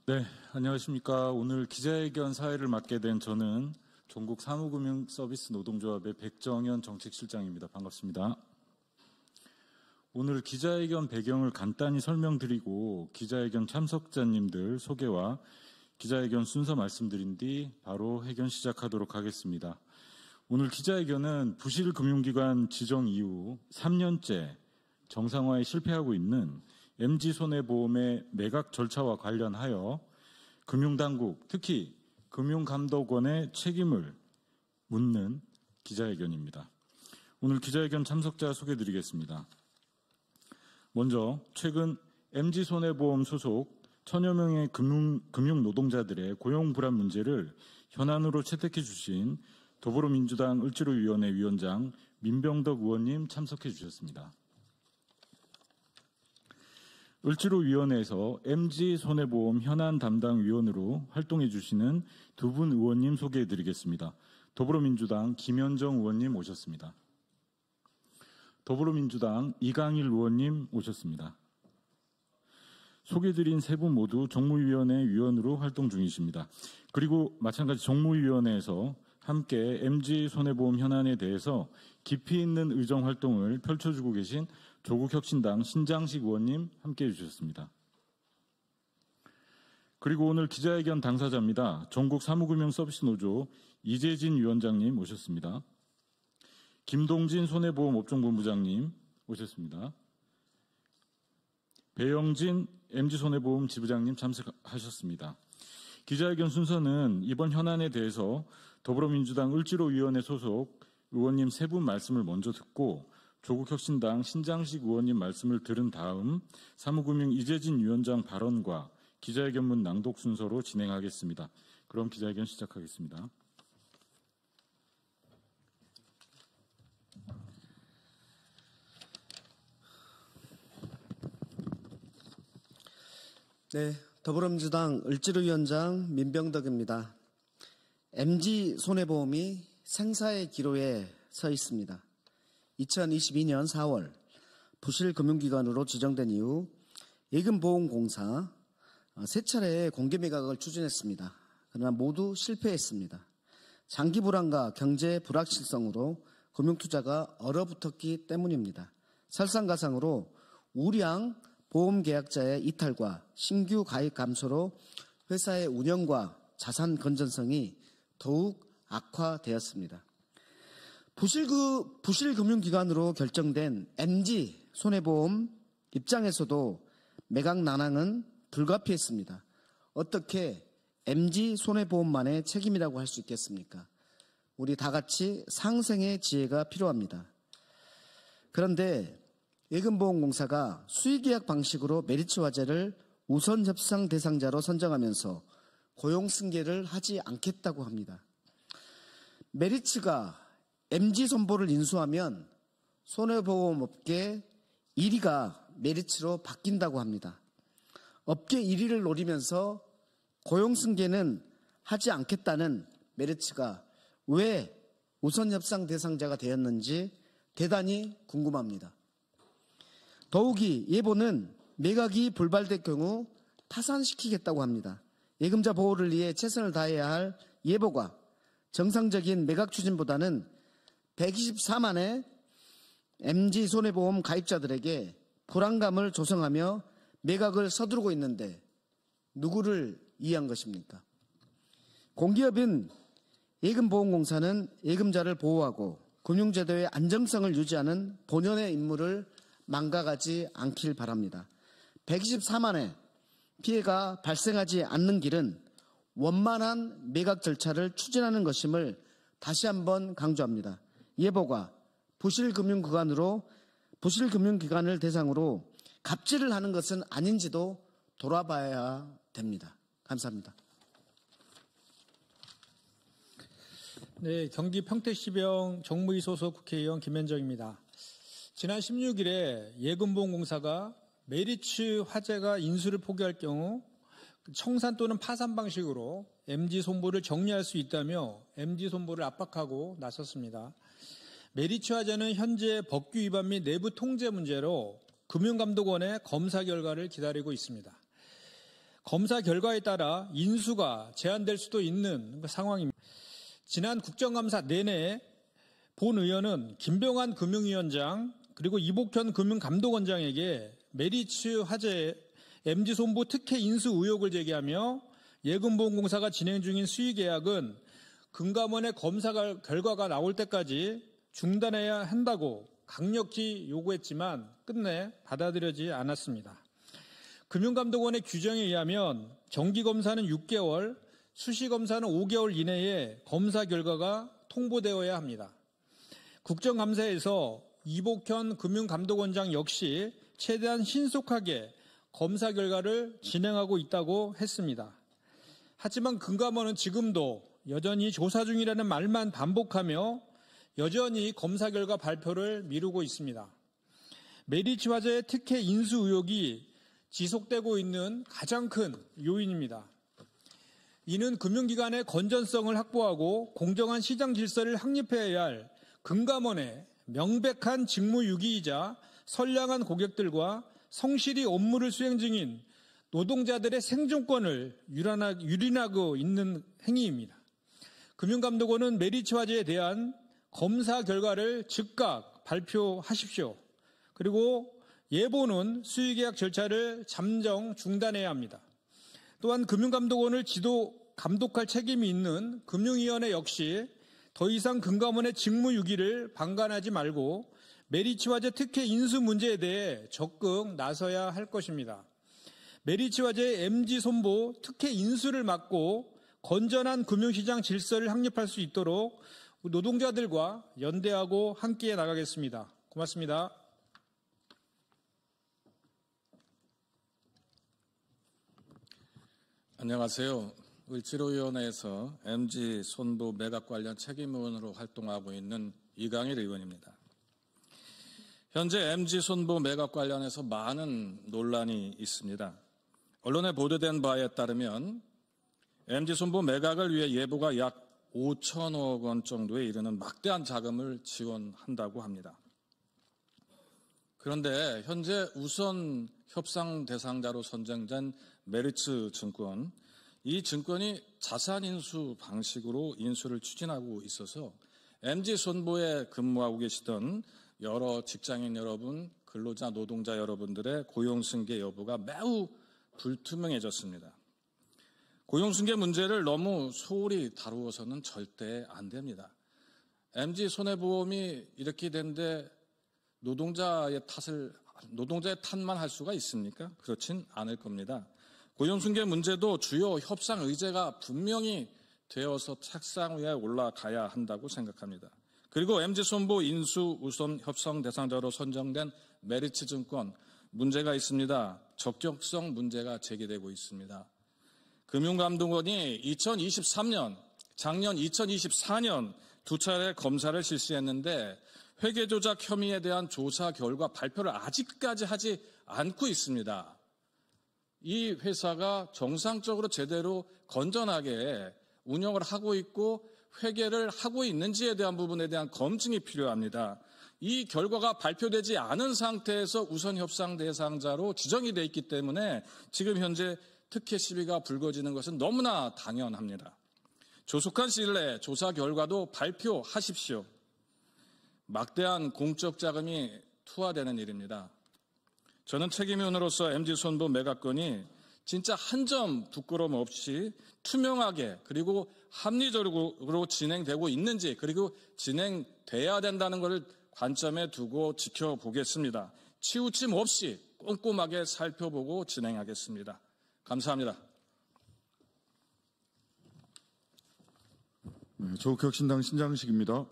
네, 안녕하십니까. 오늘 기자회견 사회를 맡게 된 저는 종국 사무금융서비스 노동조합의 백정현 정책실장입니다. 반갑습니다. 오늘 기자회견 배경을 간단히 설명드리고 기자회견 참석자님들 소개와 기자회견 순서 말씀드린 뒤 바로 회견 시작하도록 하겠습니다. 오늘 기자회견은 부실금융기관 지정 이후 3년째 정상화에 실패하고 있는 MG손해보험의 매각 절차와 관련하여 금융당국, 특히 금융감독원의 책임을 묻는 기자회견입니다. 오늘 기자회견 참석자 소개드리겠습니다. 먼저 최근 MG손해보험 소속 천여 명의 금융노동자들의 고용불안 문제를 현안으로 채택해 주신 더불어민주당 을지로위원회 위원장 민병덕 의원님 참석해 주셨습니다. 을지로위원회에서 MG손해보험 현안 담당 위원으로 활동해 주시는 두 분 의원님 소개해 드리겠습니다. 더불어민주당 김현정 의원님 오셨습니다. 더불어민주당 이강일 의원님 오셨습니다. 소개드린 세 분 모두 정무위원회 위원으로 활동 중이십니다. 그리고 마찬가지 정무위원회에서 함께 MG손해보험 현안에 대해서 깊이 있는 의정 활동을 펼쳐주고 계신 조국혁신당 신장식 의원님 함께해 주셨습니다. 그리고 오늘 기자회견 당사자입니다. 전국 사무금융서비스노조 이재진 위원장님 오셨습니다. 김동진 손해보험업종본부장님 오셨습니다. 배영진 MG손해보험 지부장님 참석하셨습니다. 기자회견 순서는 이번 현안에 대해서 더불어민주당 을지로위원회 소속 의원님 세 분 말씀을 먼저 듣고 조국혁신당 신장식 의원님 말씀을 들은 다음 사무금융 이재진 위원장 발언과 기자회견문 낭독 순서로 진행하겠습니다. 그럼 기자회견 시작하겠습니다. 네, 더불어민주당 을지로위원장 민병덕입니다. MG손해보험이 생사의 기로에 서 있습니다. 2022년 4월 부실금융기관으로 지정된 이후 예금보험공사 세 차례의 공개매각을 추진했습니다. 그러나 모두 실패했습니다. 장기 불안과 경제 불확실성으로 금융투자가 얼어붙었기 때문입니다. 설상가상으로 우량 보험계약자의 이탈과 신규 가입 감소로 회사의 운영과 자산 건전성이 더욱 악화되었습니다. 부실금융기관으로 결정된 MG손해보험 입장에서도 매각 난항은 불가피했습니다. 어떻게 MG손해보험만의 책임이라고 할 수 있겠습니까? 우리 다 같이 상생의 지혜가 필요합니다. 그런데 예금보험공사가 수의계약 방식으로 메리츠 화재를 우선 협상 대상자로 선정하면서 고용승계를 하지 않겠다고 합니다. 메리츠가 MG손보를 인수하면 손해보험업계 1위가 메리츠로 바뀐다고 합니다. 업계 1위를 노리면서 고용승계는 하지 않겠다는 메리츠가 왜 우선협상 대상자가 되었는지 대단히 궁금합니다. 더욱이 예보는 매각이 불발될 경우 파산시키겠다고 합니다. 예금자 보호를 위해 최선을 다해야 할 예보가 정상적인 매각 추진보다는 124만의 MG손해보험 가입자들에게 불안감을 조성하며 매각을 서두르고 있는데 누구를 이해한 것입니까? 공기업인 예금보험공사는 예금자를 보호하고 금융제도의 안정성을 유지하는 본연의 임무를 망각하지 않길 바랍니다. 124만의 피해가 발생하지 않는 길은 원만한 매각 절차를 추진하는 것임을 다시 한번 강조합니다. 예보가 부실금융기관을 대상으로 갑질을 하는 것은 아닌지도 돌아봐야 됩니다. 감사합니다. 네, 경기 평택시병 정무위 소속 국회의원 김현정입니다. 지난 16일에 예금보험공사가 메리츠 화재가 인수를 포기할 경우 청산 또는 파산 방식으로 MG손보를 정리할 수 있다며 MG손보를 압박하고 나섰습니다. 메리츠 화재는 현재 법규 위반 및 내부 통제 문제로 금융감독원의 검사 결과를 기다리고 있습니다. 검사 결과에 따라 인수가 제한될 수도 있는 상황입니다. 지난 국정감사 내내 본 의원은 김병환 금융위원장 그리고 이복현 금융감독원장에게 메리츠 화재 MG손보 특혜 인수 의혹을 제기하며 예금보험공사가 진행 중인 수의계약은 금감원의 검사 결과가 나올 때까지 중단해야 한다고 강력히 요구했지만 끝내 받아들여지지 않았습니다. 금융감독원의 규정에 의하면 정기검사는 6개월, 수시검사는 5개월 이내에 검사 결과가 통보되어야 합니다. 국정감사에서 이복현 금융감독원장 역시 최대한 신속하게 검사 결과를 진행하고 있다고 했습니다. 하지만 금감원은 지금도 여전히 조사 중이라는 말만 반복하며 여전히 검사 결과 발표를 미루고 있습니다. 메리츠 화재의 특혜 인수 의혹이 지속되고 있는 가장 큰 요인입니다. 이는 금융기관의 건전성을 확보하고 공정한 시장 질서를 확립해야 할 금감원의 명백한 직무유기이자 선량한 고객들과 성실히 업무를 수행 중인 노동자들의 생존권을 유린하고 있는 행위입니다. 금융감독원은 메리츠 화재에 대한 검사 결과를 즉각 발표하십시오. 그리고 예보는 수의계약 절차를 잠정 중단해야 합니다. 또한 금융감독원을 감독할 책임이 있는 금융위원회 역시 더 이상 금감원의 직무유기를 방관하지 말고 메리츠 화재 특혜 인수 문제에 대해 적극 나서야 할 것입니다. 메리츠 화재의 MG손보 특혜 인수를 막고 건전한 금융시장 질서를 확립할 수 있도록 노동자들과 연대하고 함께 나가겠습니다. 고맙습니다. 안녕하세요. 을지로위원회에서 MG손보 매각 관련 책임의원으로 활동하고 있는 이강일 의원입니다. 현재 MG손보 매각 관련해서 많은 논란이 있습니다. 언론에 보도된 바에 따르면 MG손보 매각을 위해 예보가 약 5천억 원 정도에 이르는 막대한 자금을 지원한다고 합니다. 그런데 현재 우선 협상 대상자로 선정된 메리츠 증권, 이 증권이 자산 인수 방식으로 인수를 추진하고 있어서 MG손보에 근무하고 계시던 여러 직장인 여러분, 근로자, 노동자 여러분들의 고용승계 여부가 매우 불투명해졌습니다. 고용승계 문제를 너무 소홀히 다루어서는 절대 안 됩니다. MG손해보험이 이렇게 된데 노동자의 탓만 할 수가 있습니까? 그렇진 않을 겁니다. 고용승계 문제도 주요 협상 의제가 분명히 되어서 책상 위에 올라가야 한다고 생각합니다. 그리고 MG손보 인수 우선 협상 대상자로 선정된 메리츠 증권, 문제가 있습니다. 적격성 문제가 제기되고 있습니다. 금융감독원이 2023년, 작년 2024년 두 차례 검사를 실시했는데 회계조작 혐의에 대한 조사 결과 발표를 아직까지 하지 않고 있습니다. 이 회사가 정상적으로 제대로 건전하게 운영을 하고 있고 회계를 하고 있는지에 대한 부분에 대한 검증이 필요합니다. 이 결과가 발표되지 않은 상태에서 우선 협상 대상자로 지정이 돼 있기 때문에 지금 현재 특혜 시비가 불거지는 것은 너무나 당연합니다. 조속한 시일 내에 조사 결과도 발표하십시오. 막대한 공적 자금이 투하되는 일입니다. 저는 책임위원으로서 MG손보 매각건이 진짜 한 점 부끄러움 없이 투명하게 그리고 합리적으로 진행되고 있는지 그리고 진행돼야 된다는 것을 관점에 두고 지켜보겠습니다. 치우침 없이 꼼꼼하게 살펴보고 진행하겠습니다. 감사합니다. 네, 조국혁신당 신장식입니다.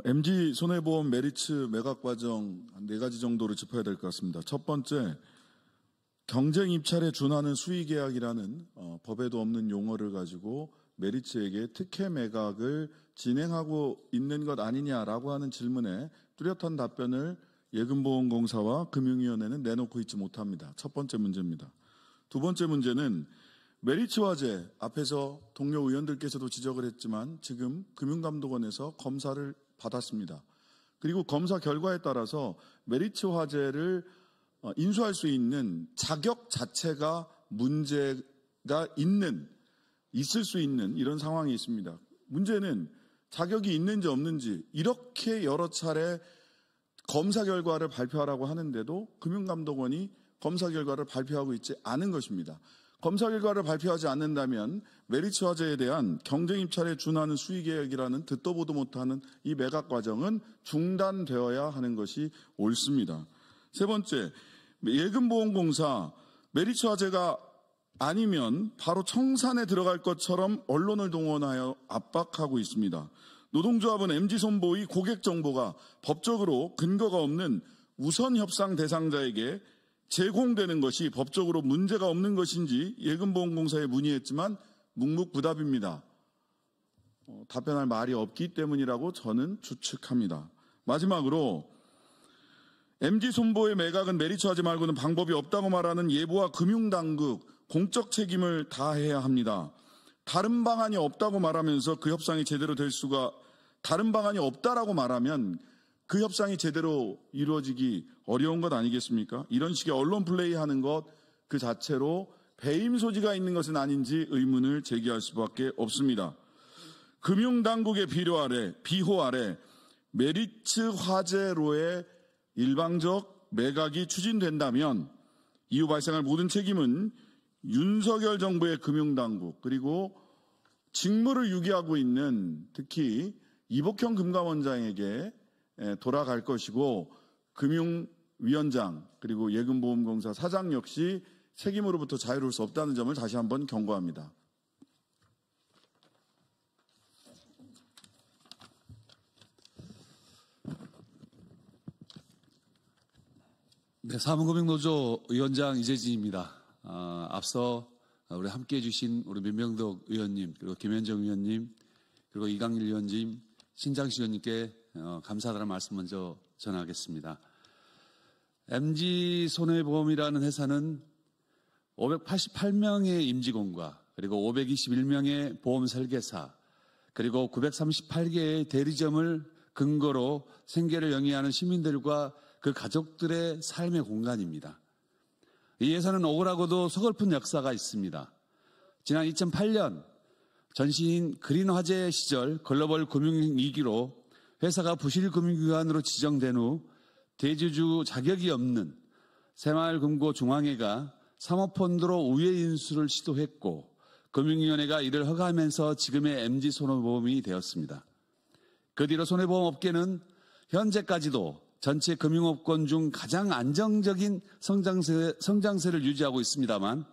MG손해보험 메리츠 매각 과정 4가지 정도로 짚어야 될 것 같습니다. 첫 번째, 경쟁 입찰에 준하는 수의계약이라는 법에도 없는 용어를 가지고 메리츠에게 특혜 매각을 진행하고 있는 것 아니냐라고 하는 질문에 뚜렷한 답변을 예금보험공사와 금융위원회는 내놓고 있지 못합니다. 첫 번째 문제입니다. 두 번째 문제는 메리츠 화재 앞에서 동료 의원들께서도 지적을 했지만 지금 금융감독원에서 검사를 받았습니다. 그리고 검사 결과에 따라서 메리츠 화재를 인수할 수 있는 자격 자체가 문제가 있을 수 있는 이런 상황이 있습니다. 문제는 자격이 있는지 없는지 이렇게 여러 차례 검사 결과를 발표하라고 하는데도 금융감독원이 검사 결과를 발표하고 있지 않은 것입니다. 검사 결과를 발표하지 않는다면 메리츠 화재에 대한 경쟁 입찰에 준하는 수의계약이라는 듣도 보도 못하는 이 매각 과정은 중단되어야 하는 것이 옳습니다. 세 번째, 예금보험공사 메리츠 화재가 아니면 바로 청산에 들어갈 것처럼 언론을 동원하여 압박하고 있습니다. 노동조합은 MG손보의 고객 정보가 법적으로 근거가 없는 우선 협상 대상자에게 제공되는 것이 법적으로 문제가 없는 것인지 예금보험공사에 문의했지만 묵묵부답입니다. 답변할 말이 없기 때문이라고 저는 추측합니다. 마지막으로 MG손보의 매각은 메리츠 화재 말고는 방법이 없다고 말하는 예보와 금융당국 공적 책임을 다해야 합니다. 다른 방안이 없다고 말하면서 그 협상이 제대로 될 수가 다른 방안이 없다라고 말하면 그 협상이 제대로 이루어지기 어려운 것 아니겠습니까? 이런 식의 언론 플레이하는 것 그 자체로 배임 소지가 있는 것은 아닌지 의문을 제기할 수밖에 없습니다. 금융당국의 비호 아래 메리츠 화재로의 일방적 매각이 추진된다면 이후 발생할 모든 책임은 윤석열 정부의 금융당국 그리고 직무를 유기하고 있는 특히 이복형 금감원장에게 돌아갈 것이고 금융위원장 그리고 예금보험공사 사장 역시 책임으로부터 자유로울 수 없다는 점을 다시 한번 경고합니다. 네, 사무금융노조 위원장 이재진입니다. 앞서 우리 함께해 주신 우리 민명덕 의원님, 그리고 김현정 의원님, 그리고 이강일 의원님, 신장식 의원님께 감사하다는 말씀 먼저 전하겠습니다. MG손해보험이라는 회사는 588명의 임직원과 그리고 521명의 보험 설계사, 그리고 938개의 대리점을 근거로 생계를 영위하는 시민들과 그 가족들의 삶의 공간입니다. 이 회사는 억울하고도 서글픈 역사가 있습니다. 지난 2008년 전신인 그린 화재 시절 글로벌 금융위기로 회사가 부실금융기관으로 지정된 후 대주주 자격이 없는 새마을금고중앙회가 사모펀드로 우회 인수를 시도했고 금융위원회가 이를 허가하면서 지금의 MG손해보험이 되었습니다. 그 뒤로 손해보험업계는 현재까지도 전체 금융업권 중 가장 안정적인 성장세를 유지하고 있습니다만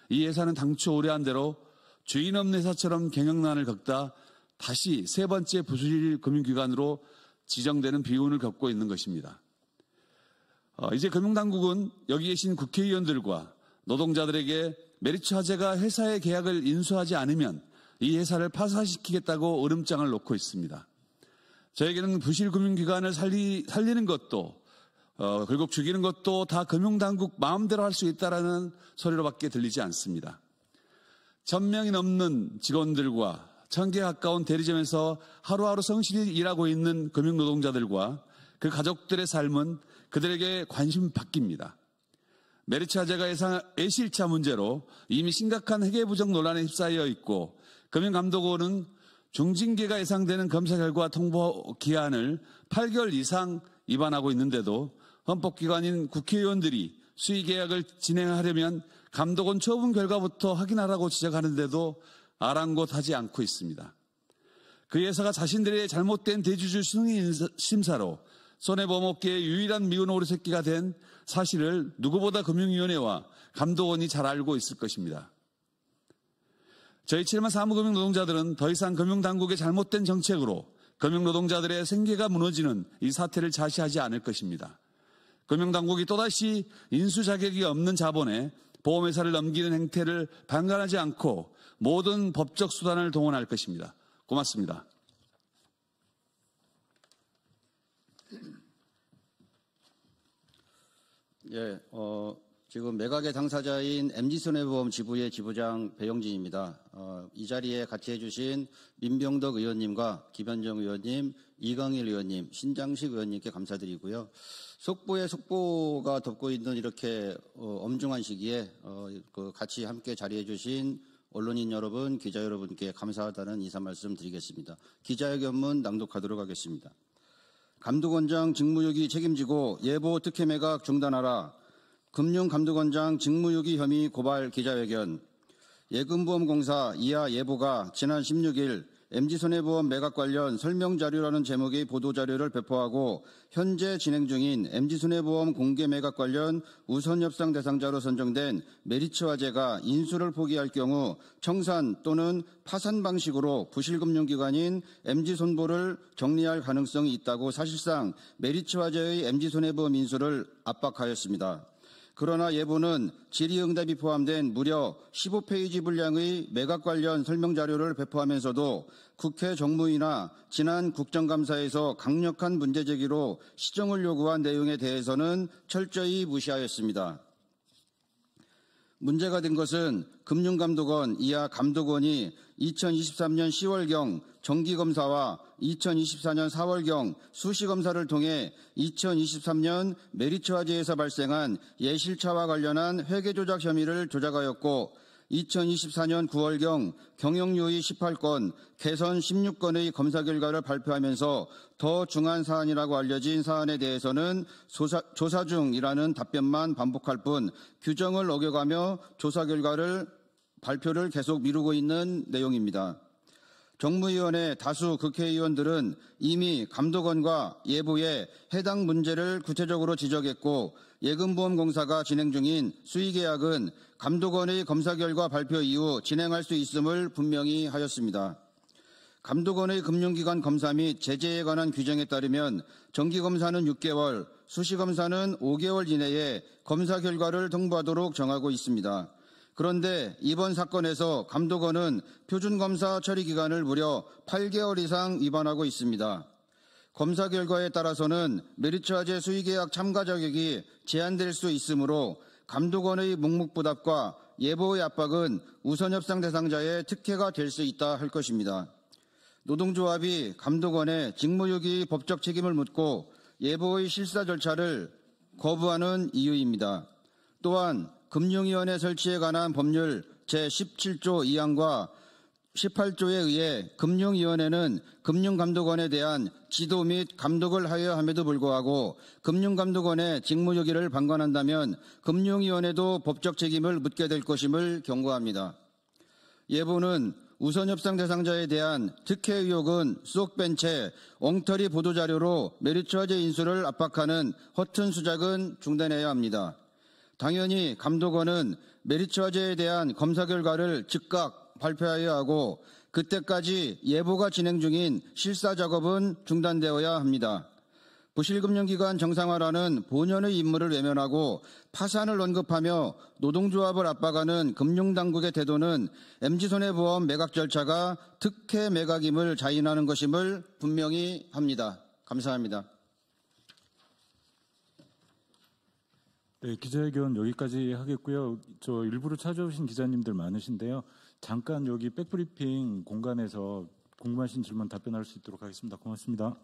이 회사는 당초 의뢰한 대로 주인 없는 회사처럼 경영난을 겪다 다시 세 번째 부실 금융기관으로 지정되는 비운을 겪고 있는 것입니다. 이제 금융당국은 여기 계신 국회의원들과 노동자들에게 메리츠 화재가 회사의 계약을 인수하지 않으면 이 회사를 파산시키겠다고 으름장을 놓고 있습니다. 저에게는 부실 금융기관을 살리는 것도 결국 죽이는 것도 다 금융당국 마음대로 할 수 있다라는 소리로밖에 들리지 않습니다. 1000명이 넘는 직원들과 1000개 가까운 대리점에서 하루하루 성실히 일하고 있는 금융노동자들과 그 가족들의 삶은 그들에게 관심 바뀝니다. 메리츠 화재가 예실차 문제로 이미 심각한 회계부정 논란에 휩싸여 있고 금융감독원은 중징계가 예상되는 검사 결과 통보 기한을 8개월 이상 위반하고 있는데도 헌법기관인 국회의원들이 수의계약을 진행하려면 감독원 처분 결과부터 확인하라고 지적하는데도 아랑곳하지 않고 있습니다. 그 회사가 자신들의 잘못된 대주주 승인 심사로 손해보험업계의 유일한 미운 오리새끼가 된 사실을 누구보다 금융위원회와 감독원이 잘 알고 있을 것입니다. 저희 7만 사무금융 노동자들은 더 이상 금융당국의 잘못된 정책으로 금융노동자들의 생계가 무너지는 이 사태를 자시하지 않을 것입니다. 금융당국이 또다시 인수 자격이 없는 자본에 보험회사를 넘기는 행태를 방관하지 않고 모든 법적 수단을 동원할 것입니다. 고맙습니다. 예, 지금 매각의 당사자인 MG손해보험 지부의 지부장 배영진입니다. 이 자리에 같이 해주신 민병덕 의원님과 김현정 의원님, 이강일 의원님, 신장식 의원님께 감사드리고요. 속보에 속보가 덮고 있는 이렇게 엄중한 시기에 같이 함께 자리해 주신 언론인 여러분, 기자 여러분께 감사하다는 인사 말씀 드리겠습니다. 기자회견문 낭독하도록 하겠습니다. 감독원장 직무유기 책임지고 예보 특혜 매각 중단하라. 금융감독원장 직무유기 혐의 고발 기자회견. 예금보험공사 이하 예보가 지난 16일 MG손해보험 매각 관련 설명자료라는 제목의 보도자료를 배포하고 현재 진행 중인 MG손해보험 공개 매각 관련 우선협상 대상자로 선정된 메리츠화재가 인수를 포기할 경우 청산 또는 파산 방식으로 부실금융기관인 MG손보를 정리할 가능성이 있다고 사실상 메리츠화재의 MG손해보험 인수를 압박하였습니다. 그러나 예보는 질의응답이 포함된 무려 15페이지 분량의 매각 관련 설명자료를 배포하면서도 국회 정무위나 지난 국정감사에서 강력한 문제제기로 시정을 요구한 내용에 대해서는 철저히 무시하였습니다. 문제가 된 것은 금융감독원 이하 감독원이 2023년 10월경 정기검사와 2024년 4월경 수시검사를 통해 2023년 메리츠화재에서 발생한 예실차와 관련한 회계조작 혐의를 조작하였고 2024년 9월경 경영유의 18건, 개선 16건의 검사 결과를 발표하면서 더 중한 사안이라고 알려진 사안에 대해서는 조사 중이라는 답변만 반복할 뿐 규정을 어겨가며 조사 결과를 발표를 계속 미루고 있는 내용입니다. 정무위원회 다수 국회의원들은 이미 감독원과 예보에 해당 문제를 구체적으로 지적했고 예금보험공사가 진행 중인 수의계약은 감독원의 검사 결과 발표 이후 진행할 수 있음을 분명히 하였습니다. 감독원의 금융기관 검사 및 제재에 관한 규정에 따르면 정기검사는 6개월, 수시검사는 5개월 이내에 검사 결과를 통보하도록 정하고 있습니다. 그런데 이번 사건에서 감독원은 표준검사 처리 기간을 무려 8개월 이상 위반하고 있습니다. 검사 결과에 따라서는 메리츠화재 수의계약 참가 자격이 제한될 수 있으므로 감독원의 묵묵부답과 예보의 압박은 우선협상 대상자의 특혜가 될 수 있다 할 것입니다. 노동조합이 감독원의 직무유기 법적 책임을 묻고 예보의 실사 절차를 거부하는 이유입니다. 또한 금융위원회 설치에 관한 법률 제17조 2항과 18조에 의해 금융위원회는 금융감독원에 대한 지도 및 감독을 하여야 함에도 불구하고 금융감독원의 직무유기를 방관한다면 금융위원회도 법적 책임을 묻게 될 것임을 경고합니다. 예보는 우선협상 대상자에 대한 특혜 의혹은 쏙 뺀 채 엉터리 보도자료로 메리츠화재 인수를 압박하는 허튼 수작은 중단해야 합니다. 당연히 감독원은 메리츠화재에 대한 검사 결과를 즉각 발표하여야 하고 그때까지 예보가 진행 중인 실사 작업은 중단되어야 합니다. 부실금융기관 정상화라는 본연의 임무를 외면하고 파산을 언급하며 노동조합을 압박하는 금융당국의 태도는 MG손해보험 매각 절차가 특혜 매각임을 자인하는 것임을 분명히 합니다. 감사합니다. 네, 기자회견 여기까지 하겠고요. 저 일부러 찾아오신 기자님들 많으신데요. 잠깐 여기 백브리핑 공간에서 궁금하신 질문 답변할 수 있도록 하겠습니다. 고맙습니다.